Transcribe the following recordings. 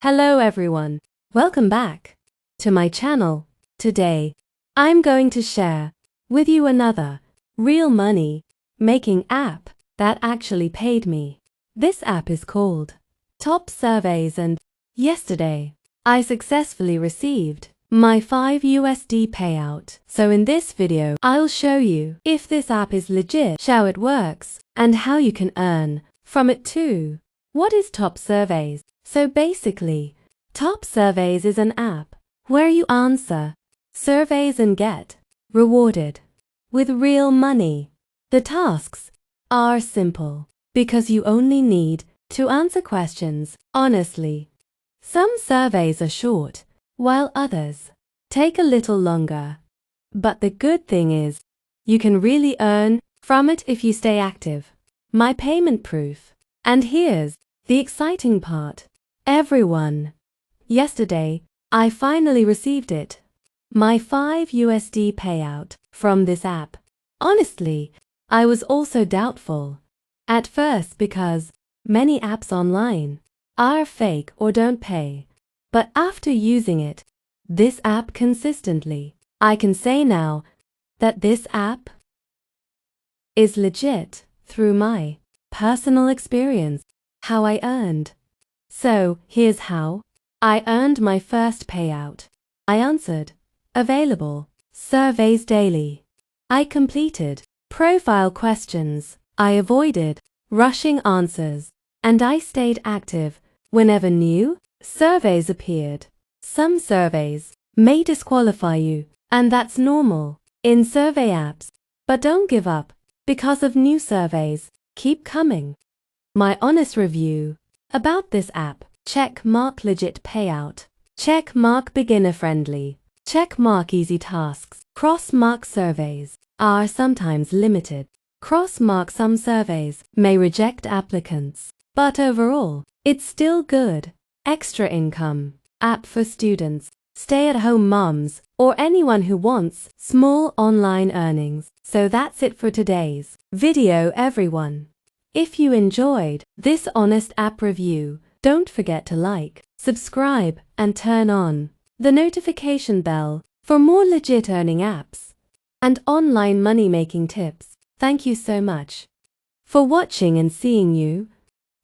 Hello everyone, welcome back to my channel. Today, I'm going to share with you another real money making app that actually paid me. This app is called Top Surveys, and yesterday, I successfully received my $5 payout. So in this video, I'll show you if this app is legit, how it works, and how you can earn from it too. What is Top Surveys? So basically, Top Surveys is an app where you answer surveys and get rewarded with real money. The tasks are simple because you only need to answer questions honestly. Some surveys are short, while others take a little longer. But the good thing is, you can really earn from it if you stay active. My payment proof. And here's the exciting part. Everyone. Yesterday, I finally received it. My $5 payout from this app. Honestly, I was also doubtful at first because many apps online are fake or don't pay. But after using it, this app consistently, I can say now that this app is legit through my personal experience, how I earned. So, here's how I earned my first payout. I answered available surveys daily. I completed profile questions. I avoided rushing answers. And I stayed active whenever new surveys appeared. Some surveys may disqualify you, and that's normal in survey apps. But don't give up because of new surveys. Keep coming. My honest review about this app: check mark legit payout, check mark beginner friendly, check mark easy tasks, cross mark surveys are sometimes limited, cross mark some surveys may reject applicants, but overall, it's still good. Extra income app for students, stay-at-home moms, or anyone who wants small online earnings. So that's it for today's video, everyone. If you enjoyed this honest app review, don't forget to like, subscribe, and turn on the notification bell for more legit earning apps and online money-making tips. Thank you so much for watching, and seeing you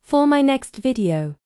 for my next video.